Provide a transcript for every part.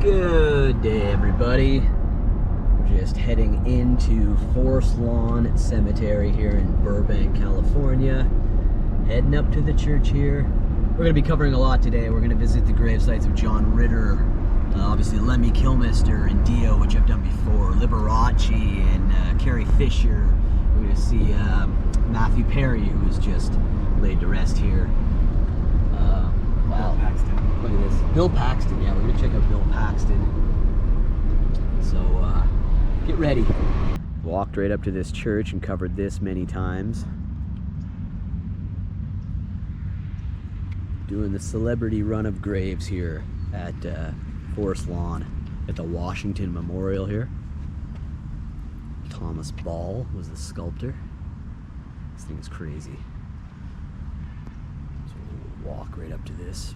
Good day, everybody. We're just heading into Forest Lawn Cemetery here in Burbank, California. Heading up to the church here. We're going to be covering a lot today. We're going to visit the grave sites of John Ritter, obviously Lemmy, Kilmister, and DIO, which I've done before, Liberace, and Carrie Fisher. We're going to see Matthew Perry, who was just laid to rest here. Wow. Paxton. Look at this. Bill Paxton, yeah, we're going to check out Bill Paxton. So, get ready. Walked right up to this church and covered this many times. Doing the celebrity run of graves here at Forest Lawn at the Washington Memorial here. Thomas Ball was the sculptor. This thing is crazy. So we'll walk right up to this.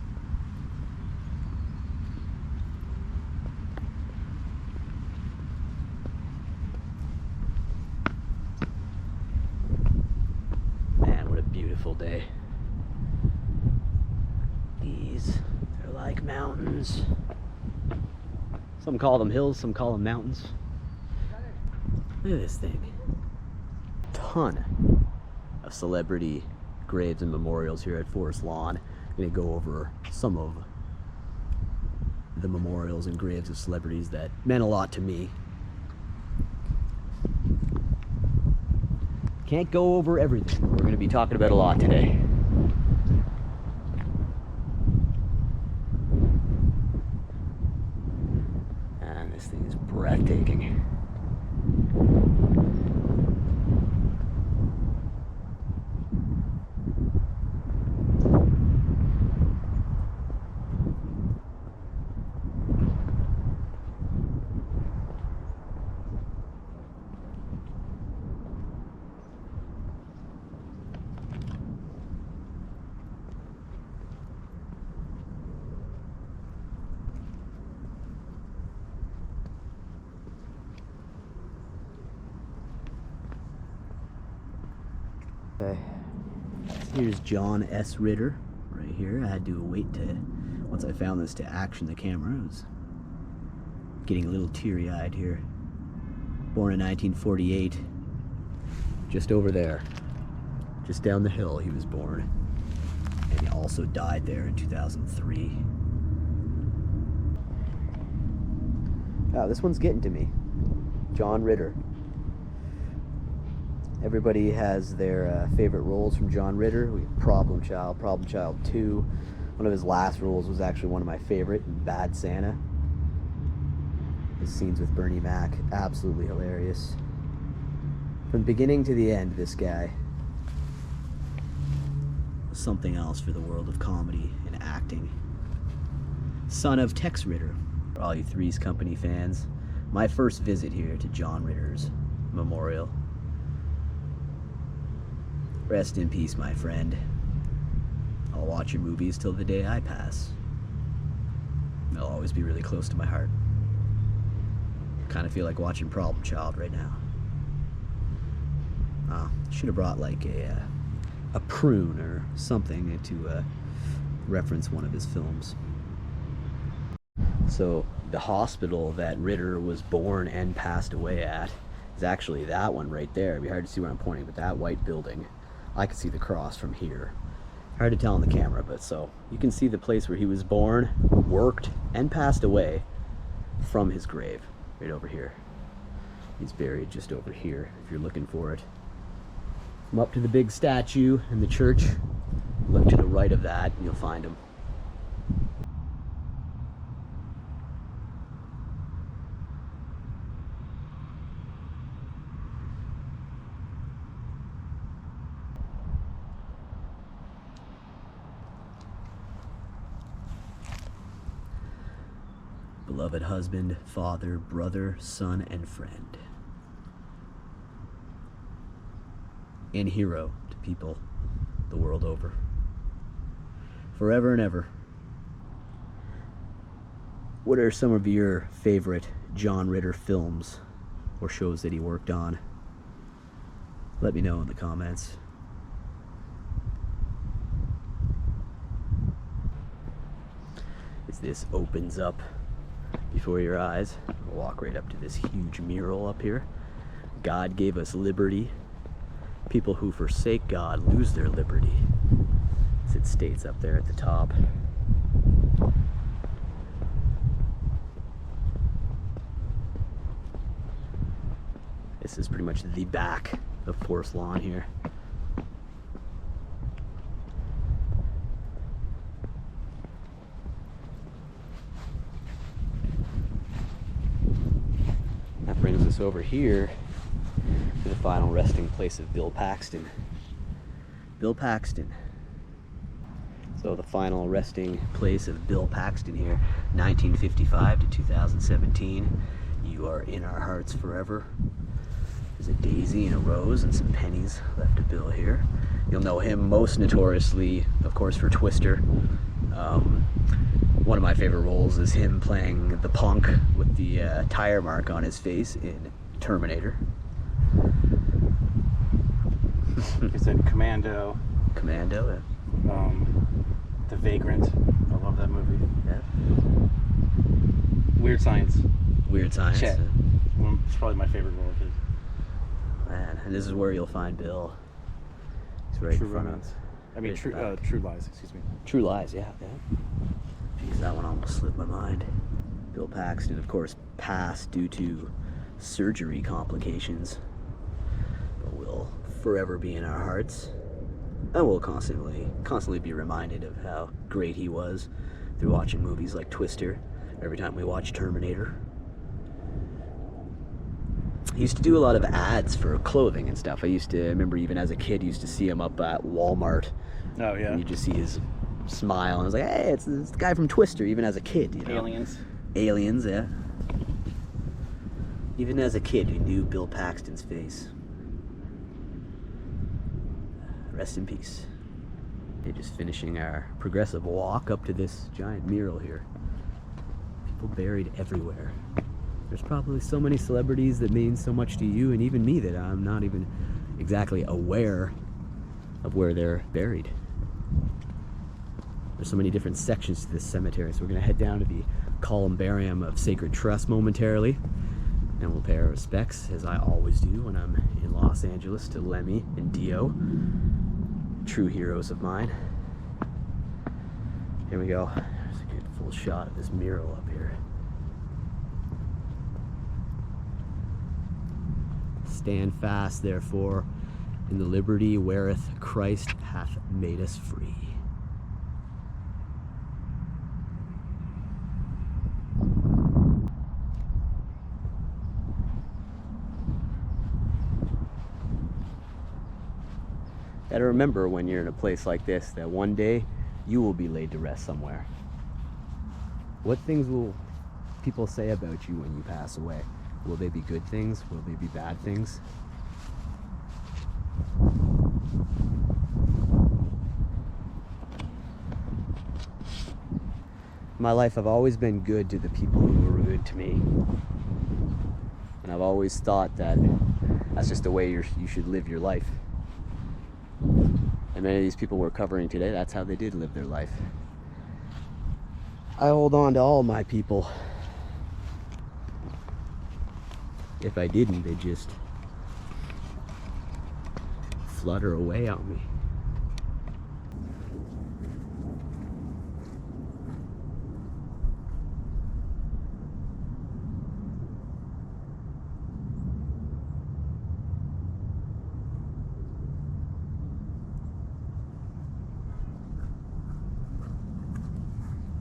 Man, what a beautiful day. They're like mountains. Some call them hills, some call them mountains. Look at this thing. Ton of celebrity graves and memorials here at Forest Lawn. I'm going to go over some of the memorials and graves of celebrities that meant a lot to me. Can't go over everything. We're going to be talking about a lot today. And this thing is breathtaking. Okay, here's John S. Ritter right here. I had to wait to, once I found this, to action the camera. I was getting a little teary-eyed here. Born in 1948, just over there, just down the hill he was born. And he also died there in 2003. Oh, this one's getting to me. John Ritter. Everybody has their favorite roles from John Ritter. We have Problem Child 2. One of his last roles was actually one of my favorite, Bad Santa. His scenes with Bernie Mac, absolutely hilarious. From beginning to the end, this guy was something else for the world of comedy and acting. Son of Tex Ritter. For all you Three's Company fans, my first visit here to John Ritter's memorial. Rest in peace, my friend. I'll watch your movies till the day I pass. They'll always be really close to my heart. Kind of feel like watching Problem Child right now. Should have brought like a prune or something to reference one of his films. So the hospital that Ritter was born and passed away at is actually that one right there. It'd be hard to see where I'm pointing, but that white building. I can see the cross from here. Hard to tell on the camera, but so you can see the place where he was born, worked, and passed away from his grave, right over here. He's buried just over here, if you're looking for it. Come up to the big statue in the church, look to the right of that, and you'll find him. Beloved husband, father, brother, son, and friend. And hero to people the world over. Forever and ever. What are some of your favorite John Ritter films or shows that he worked on? Let me know in the comments. As this opens up before your eyes. Walk right up to this huge mural up here. God gave us liberty. People who forsake God lose their liberty, as it states up there at the top. This is pretty much the back of Porcelain here. That brings us over here to the final resting place of Bill Paxton. Bill Paxton. So the final resting place of Bill Paxton here, 1955 to 2017. You are in our hearts forever. There's a daisy and a rose and some pennies left of Bill here. You'll know him most notoriously, of course, for Twister. One of my favorite roles is him playing the punk with the tire mark on his face in Terminator. He's in Commando. Commando, yeah. The Vagrant. I love that movie. Yeah. Weird Science. Weird Science. Chet. It's probably my favorite role of his. Man, and this is where you'll find Bill. He's right True in front Romance. of. I mean, True Lies. Excuse me. True Lies, yeah. Jeez, that one almost slipped my mind. Bill Paxton, of course, passed due to surgery complications, but will forever be in our hearts, and we'll constantly be reminded of how great he was through watching movies like Twister. Every time we watch Terminator. He used to do a lot of ads for clothing and stuff. I remember even as a kid, used to see him up at Walmart. Oh yeah. And you just see his smile, and I was like, hey, it's the guy from Twister, even as a kid, you know? Aliens, yeah. Even as a kid, we knew Bill Paxton's face. Rest in peace. Okay, just finishing our progressive walk up to this giant mural here. People buried everywhere. There's probably so many celebrities that mean so much to you and even me that I'm not even exactly aware of where they're buried. There's so many different sections to this cemetery, so we're going to head down to the Columbarium of Sacred Trust momentarily, and we'll pay our respects, as I always do when I'm in Los Angeles, to Lemmy and DIO, true heroes of mine. Here we go. There's a good full shot of this mural up here. Stand fast, therefore, in the liberty wherewith Christ hath made us free. Gotta remember when you're in a place like this that one day you will be laid to rest somewhere. What things will people say about you when you pass away? Will they be good things? Will they be bad things? In my life, I've always been good to the people who were good to me. And I've always thought that that's just the way you should live your life. And many of these people we're covering today, that's how they did live their life. I hold on to all my people. If I didn't, they'd just flutter away on me.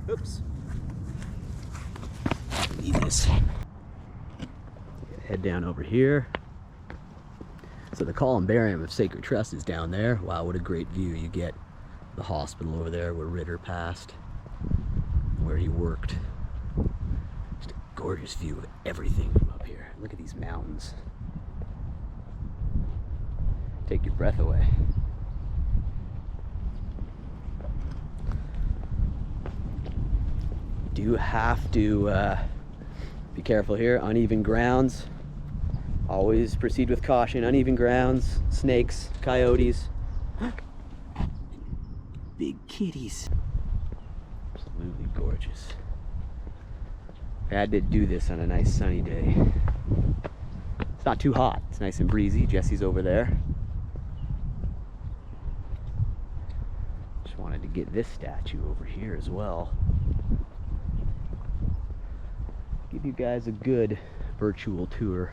Oops. Need this. Head down over here. So the Columbarium of Sacred Trust is down there. Wow, what a great view. You get the hospital over there where Ritter passed, where he worked. Just a gorgeous view of everything from up here. Look at these mountains. Take your breath away. Do have to be careful here. Uneven grounds. Always proceed with caution. Uneven grounds, snakes, coyotes, big kitties. Absolutely gorgeous. I had to do this on a nice sunny day. It's not too hot. It's nice and breezy. Jesse's over there. Just wanted to get this statue over here as well. Give you guys a good virtual tour.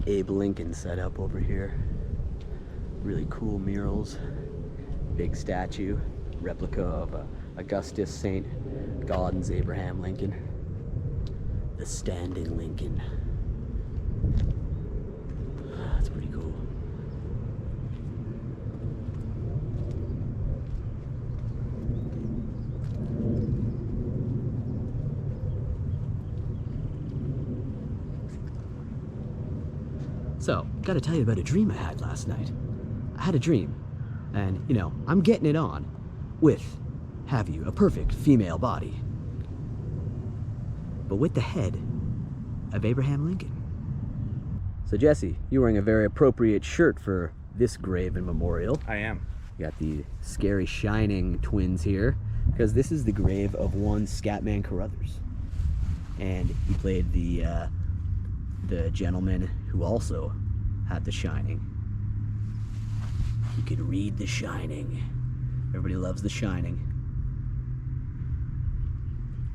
Abe Lincoln set up over here. Really cool murals. Big statue, replica of Augustus St. Gaudens Abraham Lincoln. The Standing Lincoln. That's pretty cool. So, gotta tell you about a dream I had last night. I had a dream, and, you know, I'm getting it on with, have you, a perfect female body, but with the head of Abraham Lincoln. So, Jesse, you're wearing a very appropriate shirt for this grave and memorial. I am. You got the scary Shining twins here, because this is the grave of one Scatman Carruthers. And he played the gentleman who also had The Shining. He could read The Shining. Everybody loves The Shining.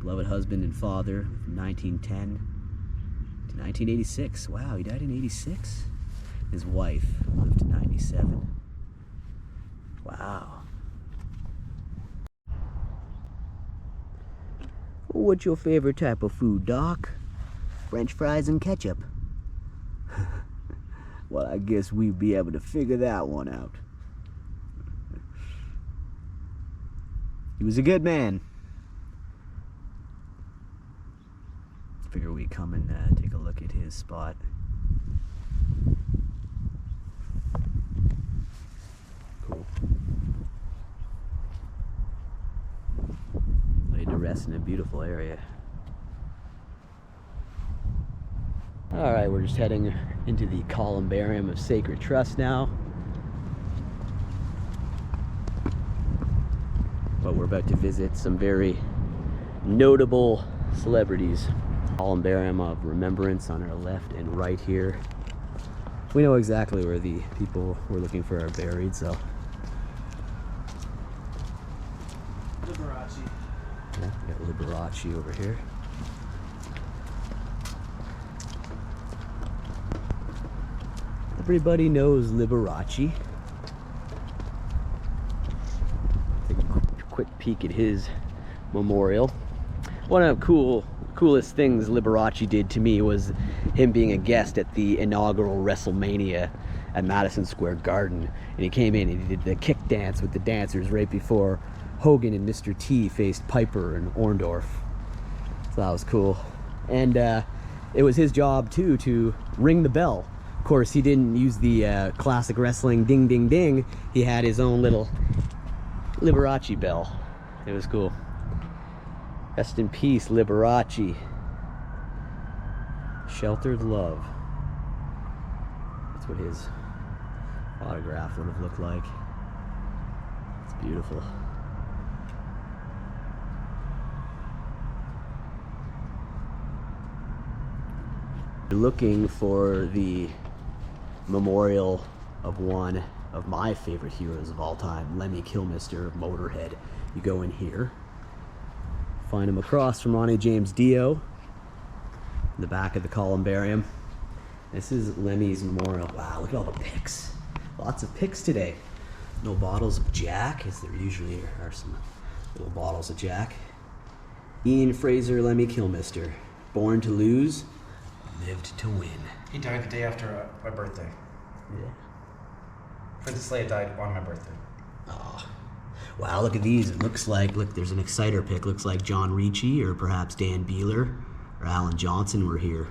Beloved husband and father from 1910 to 1986. Wow, he died in 86. His wife lived to 97. Wow. What's your favorite type of food, Doc? French fries and ketchup. Well, I guess we'd be able to figure that one out. He was a good man. Figure we come and take a look at his spot. Cool. Laid to rest in a beautiful area. Alright, we're just heading into the Columbarium of Sacred Trust now. But we're about to visit some very notable celebrities. Columbarium of Remembrance on our left and right here. We know exactly where the people we're looking for are buried, so. Liberace. Yeah, we got Liberace over here. Everybody knows Liberace. Take a quick peek at his memorial. One of the coolest things Liberace did to me was him being a guest at the inaugural WrestleMania at Madison Square Garden. And he came in and he did the kick dance with the dancers right before Hogan and Mr. T faced Piper and Orndorff. So that was cool. And it was his job too to ring the bell. Of course, he didn't use the classic wrestling ding ding ding. He had his own little Liberace bell. It was cool. Rest in peace, Liberace. Sheltered love. That's what his autograph would have looked like. It's beautiful. You're looking for the memorial of one of my favorite heroes of all time, Lemmy Kilmister of Motorhead. You go in here, find him across from Ronnie James Dio, in the back of the Columbarium. This is Lemmy's memorial. Wow, look at all the pics. Lots of pics today. No bottles of Jack, as there usually are some little bottles of Jack. Ian Fraser Lemmy Kilmister, born to lose, lived to win. He died the day after my birthday. Yeah. Princess Leia died on my birthday. Oh. Wow, look at these. It looks like, look, there's an Exciter pick. Looks like John Ricci or perhaps Dan Beeler or Alan Johnson were here.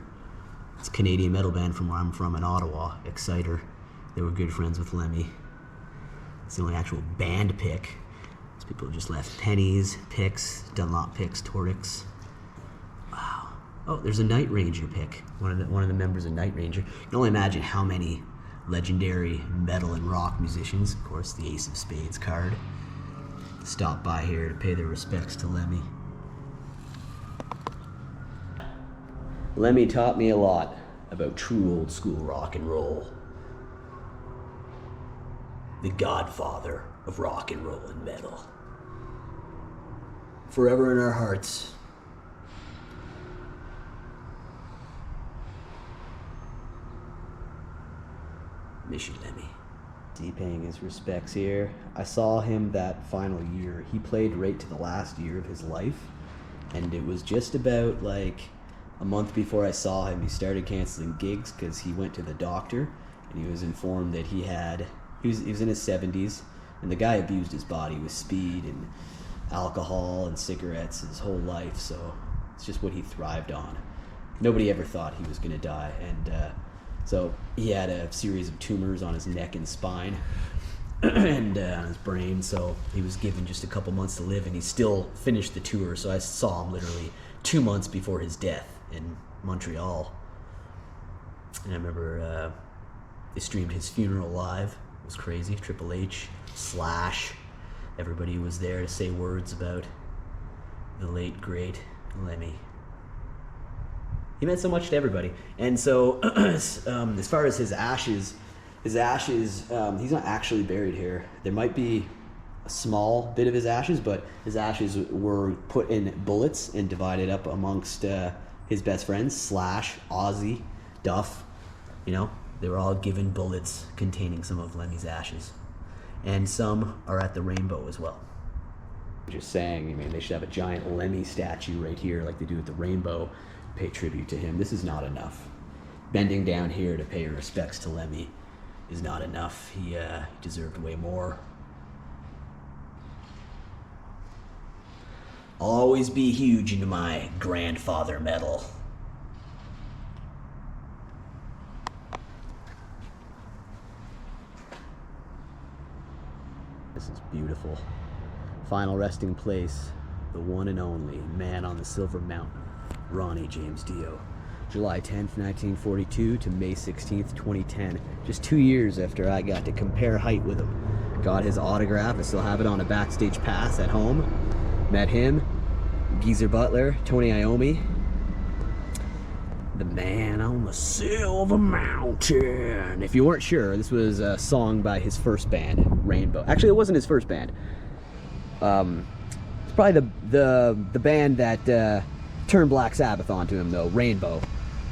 It's a Canadian metal band from where I'm from in Ottawa, Exciter. They were good friends with Lemmy. It's the only actual band pick. These people have just left pennies, picks, Dunlop picks, Tortix. Wow. Oh, there's a Night Ranger pick. One of the members of Night Ranger. You can only imagine how many legendary metal and rock musicians, of course, the Ace of Spades card, stopped by here to pay their respects to Lemmy. Lemmy taught me a lot about true old school rock and roll. The godfather of rock and roll and metal. Forever in our hearts. Miss you, Lemmy. He paying his respects here. I saw him that final year. He played right to the last year of his life, and it was just about like a month before I saw him, he started canceling gigs because he went to the doctor, and he was informed that he was in his 70s, and the guy abused his body with speed and alcohol and cigarettes his whole life, so it's just what he thrived on. Nobody ever thought he was going to die, and so he had a series of tumors on his neck and spine and on his brain, so he was given just a couple months to live, and he still finished the tour. So I saw him literally 2 months before his death in Montreal, and I remember they streamed his funeral live. It was crazy. Triple H, Slash, everybody was there to say words about the late great Lemmy. He meant so much to everybody. And so, as far as his ashes, he's not actually buried here. There might be a small bit of his ashes, but his ashes were put in bullets and divided up amongst his best friends, Slash, Ozzy, Duff. You know, they were all given bullets containing some of Lemmy's ashes. And some are at the Rainbow as well. Just saying, I mean, they should have a giant Lemmy statue right here like they do at the Rainbow. Pay tribute to him. This is not enough. Bending down here to pay your respects to Lemmy is not enough. He deserved way more. I'll always be huge into my grandfather metal. This is beautiful. Final resting place, the one and only man on the Silver Mountain, Ronnie James Dio. July 10th, 1942 to May 16th, 2010. Just 2 years after I got to compare height with him. Got his autograph. I still have it on a backstage pass at home. Met him, Geezer Butler, Tony Iommi. The man on the Silver Mountain. If you weren't sure, this was a song by his first band, Rainbow. Actually, it wasn't his first band. It's probably the band that turned Black Sabbath onto him, though, Rainbow,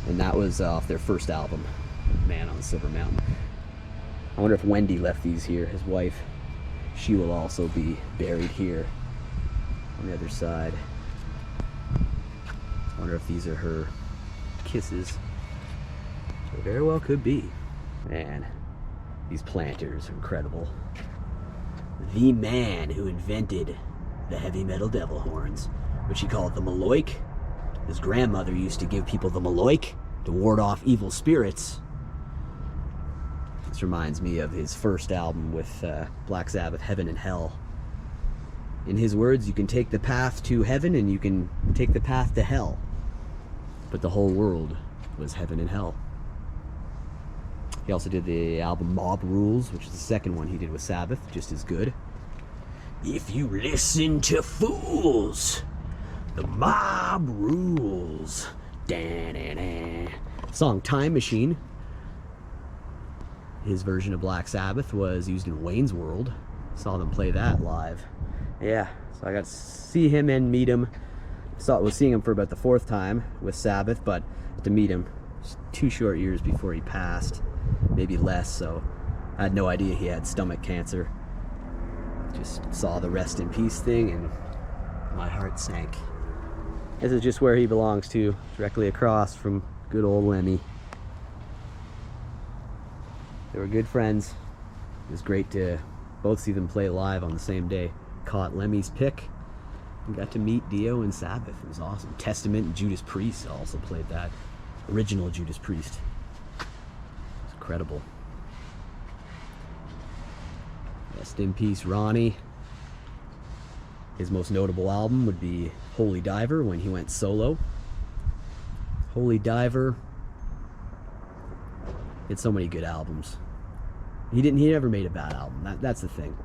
and that was off their first album, Man on the Silver Mountain. I wonder if Wendy left these here, his wife. She will also be buried here on the other side. I wonder if these are her kisses. They very well could be. Man, these planters are incredible. The man who invented the heavy metal devil horns, which he called the Maloik. His grandmother used to give people the Maloik to ward off evil spirits. This reminds me of his first album with Black Sabbath, Heaven and Hell. In his words, you can take the path to heaven and you can take the path to hell. But the whole world was heaven and hell. He also did the album Mob Rules, which is the second one he did with Sabbath, just as good. If you listen to fools, the mob rules. Da-da-da. Song Time Machine. His version of Black Sabbath was used in Wayne's World. Saw them play that live. Yeah, so I got to see him and meet him. Was seeing him for about the 4th time with Sabbath, but to meet him just 2 short years before he passed, maybe less. So I had no idea he had stomach cancer. Just saw the rest in peace thing and my heart sank. This is just where he belongs to, directly across from good old Lemmy. They were good friends. It was great to both see them play live on the same day. Caught Lemmy's pick and got to meet Dio and Sabbath. It was awesome. Testament and Judas Priest also played that. Original Judas Priest. It was incredible. Rest in peace, Ronnie. His most notable album would be Holy Diver, when he went solo. Holy Diver. He had so many good albums. He never made a bad album. That's the thing.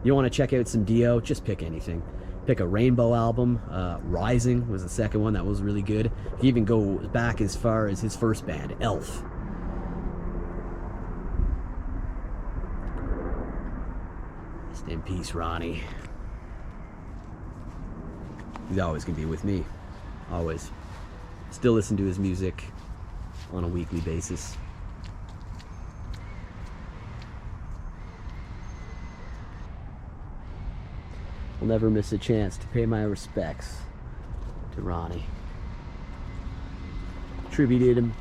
You want to check out some DIO, just pick anything. Pick a Rainbow album. Rising was the second one that was really good. You even go back as far as his first band, Elf. Rest in peace, Ronnie. He's always going to be with me. Always. Still listen to his music on a weekly basis. I'll never miss a chance to pay my respects to Ronnie. Tribute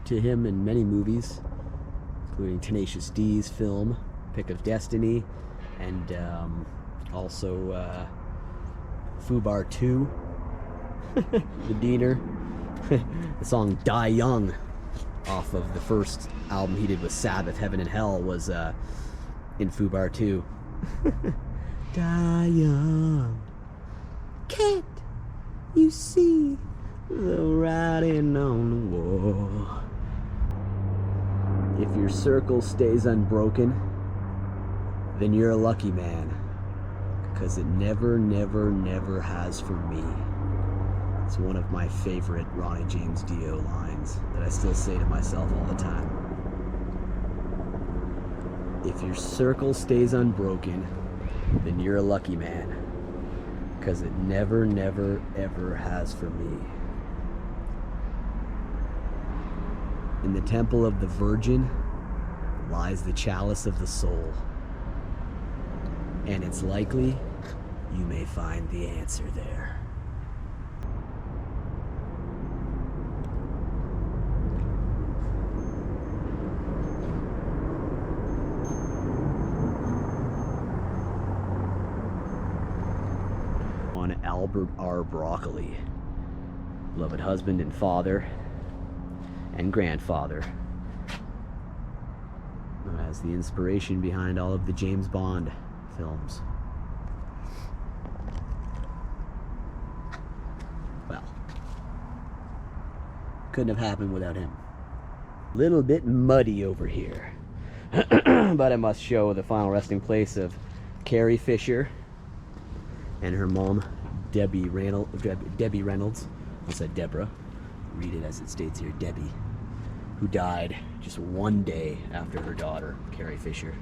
to him in many movies, including Tenacious D's film, Pick of Destiny, and also Fubar 2, The Diener. The song Die Young off of the first album he did with Sabbath, Heaven and Hell, was in Fubar 2. Die young, can't you see the writing on the wall? If your circle stays unbroken, then you're a lucky man, because it never, never, never has for me. It's one of my favorite Ronnie James Dio lines that I still say to myself all the time. If your circle stays unbroken, then you're a lucky man, because it never, never, ever has for me. In the temple of the Virgin lies the chalice of the soul, and it's likely you may find the answer there. Albert R. Broccoli, beloved husband and father and grandfather, who has the inspiration behind all of the James Bond films. Well, couldn't have happened without him. Little bit muddy over here, but I must show the final resting place of Carrie Fisher and her mom, Debbie Reynolds. I said Deborah. Read it as it states here, Debbie, who died just one day after her daughter, Carrie Fisher.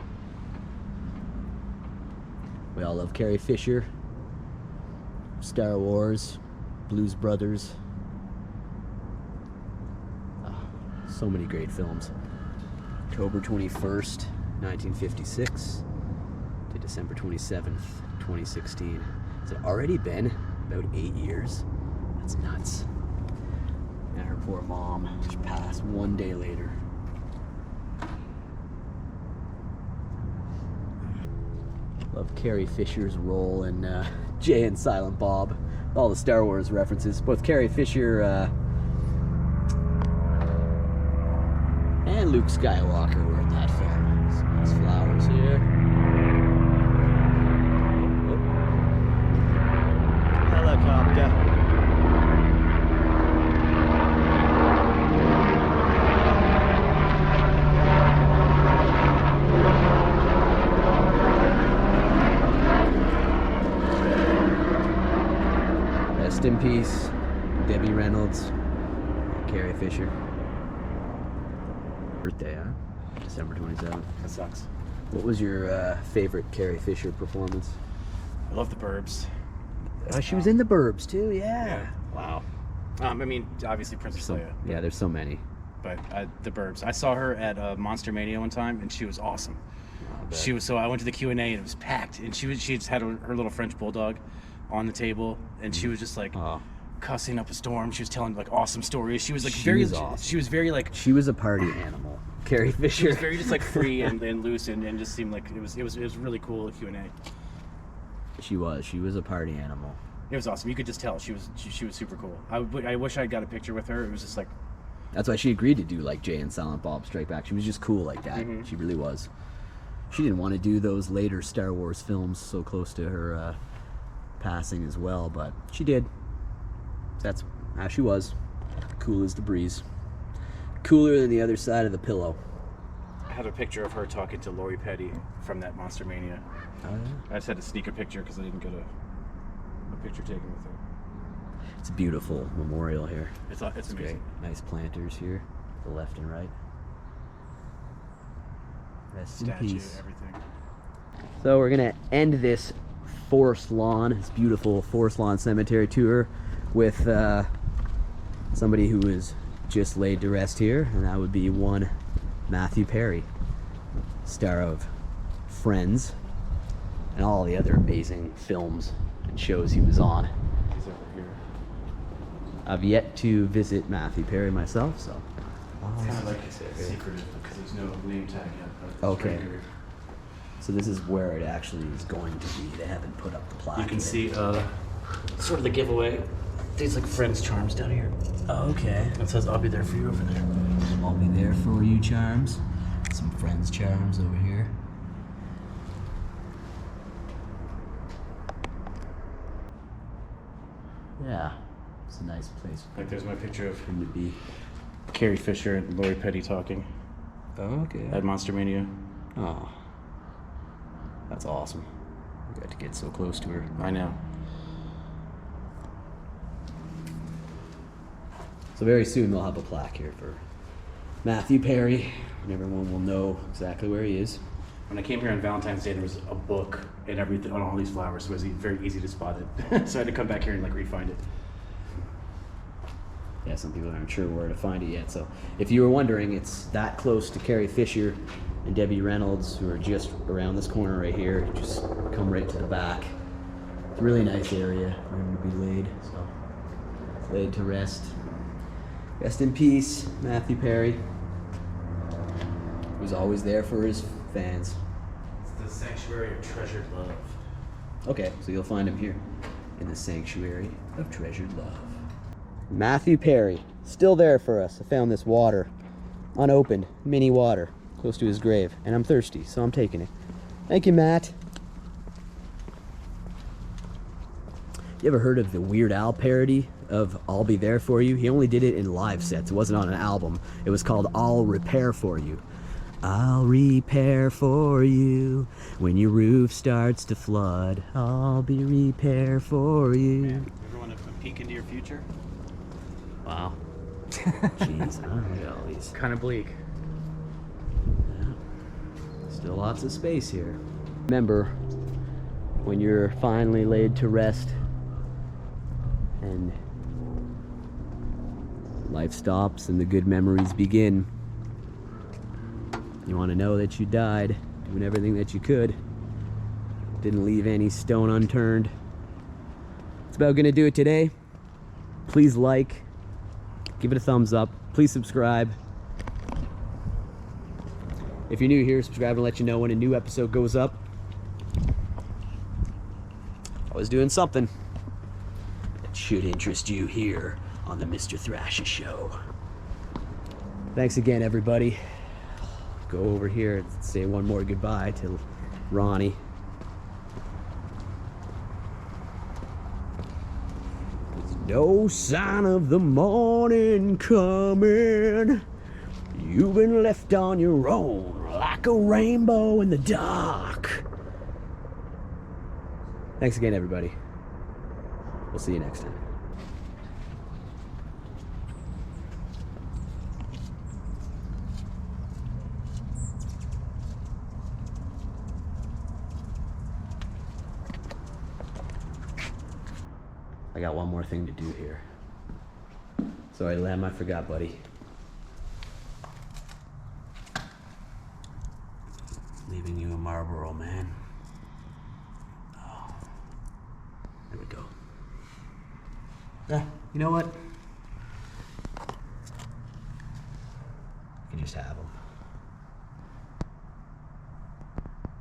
We all love Carrie Fisher, Star Wars, Blues Brothers. Oh, so many great films. October 21st, 1956 to December 27th, 2016. Has it already been about 8 years? That's nuts. And her poor mom, she passed one day later. Love Carrie Fisher's role in Jay and Silent Bob. All the Star Wars references. Both Carrie Fisher and Luke Skywalker were in that film. Some nice flowers here. Helicopter. Rest in peace, Debbie Reynolds, Carrie Fisher. Birthday, huh? December 27th. That sucks. What was your favorite Carrie Fisher performance? I love The Burbs. She was in The Burbs too, yeah. Wow. I mean, obviously Princess Leia. Yeah, there's so many. But The Burbs. I saw her at Monster Mania one time, and she was awesome. She was so. I went to the Q&A and it was packed, and she just had her little French bulldog on the table, and she was just like cussing up a storm. She was telling like awesome stories. She was like awesome. She was very like. She was a party animal. Carrie Fisher. She was very just like free and loose and just seemed like it was really cool Q&A. She was a party animal. It was awesome. You could just tell she was super cool. I wish I got a picture with her. It was just like. That's why she agreed to do like Jay and Silent Bob Strike Back. She was just cool like that. Mm-hmm. She really was. She didn't want to do those later Star Wars films so close to her passing as well, but she did. That's how she was. Cool as the breeze. Cooler than the other side of the pillow. I had a picture of her talking to Lori Petty from that Monster Mania. Oh, yeah. I just had to sneak a picture because I didn't get a picture taken with her. It's a beautiful memorial here. It's amazing. Great. Nice planters here, the left and right. Rest in Statue, peace. everything. So we're gonna end this forest lawn, this beautiful forest lawn cemetery tour, with somebody who is just laid to rest here, and that would be one Matthew Perry, star of Friends and all the other amazing films and shows he was on. He's over here. I've yet to visit Matthew Perry myself, so. It's kind of like secretive because there's no name tag yet. But it's Okay. very weird. So this is where it actually is going to be. They haven't put up the plaque. You can yet. see sort of the giveaway. These like Friends charms down here. Oh, okay. It says, "I'll be there for you" over there. I'll be there for you charms. Some Friends charms over here. Yeah, it's a nice place Like there's my picture of for him to be. Carrie Fisher and Lori Petty talking Oh, okay. at Monster Mania. Oh, that's awesome. We got to get so close to her. I know. So very soon they'll have a plaque here for Matthew Perry, and everyone will know exactly where he is. When I came here on Valentine's Day, there was a book and everything on all these flowers, so it was very easy to spot it. So I had to come back here and like re-find it. Yeah, some people aren't sure where to find it yet. So if you were wondering, it's that close to Carrie Fisher and Debbie Reynolds, who are just around this corner right here. Just come right to the back. It's a really nice area for him to be laid. So laid to rest. Rest in peace, Matthew Perry. He was always there for his fans. It's the Sanctuary of Treasured Love. Okay, so you'll find him here in the Sanctuary of Treasured Love. Matthew Perry, still there for us. I found this water, unopened, mini water, close to his grave, and I'm thirsty, so I'm taking it. Thank you, Matt. You ever heard of the Weird Al parody of I'll Be There For You? He only did it in live sets. It wasn't on an album. It was called I'll Repair For You. I'll repair for you when your roof starts to flood. I'll be repair for you. Man, ever want a peek into your future? Wow. Jeez, huh? Look at all these. Kind of bleak. Yeah. Still lots of space here. Remember, when you're finally laid to rest and life stops and the good memories begin, you want to know that you died doing everything that you could. Didn't leave any stone unturned. That's about going to do it today. Please like, give it a thumbs up. Please subscribe. If you're new here, subscribe and let you know when a new episode goes up. Always doing something that should interest you here on the Mr. Thrasha Show. Thanks again, everybody. Go over here and say one more goodbye to Ronnie. There's no sign of the morning coming. You've been left on your own like a rainbow in the dark. Thanks again, everybody. We'll see you next time. I got one more thing to do here. Sorry, Lem, I forgot, buddy. Leaving you a Marlboro, man. Oh. There we go. Yeah, you know what?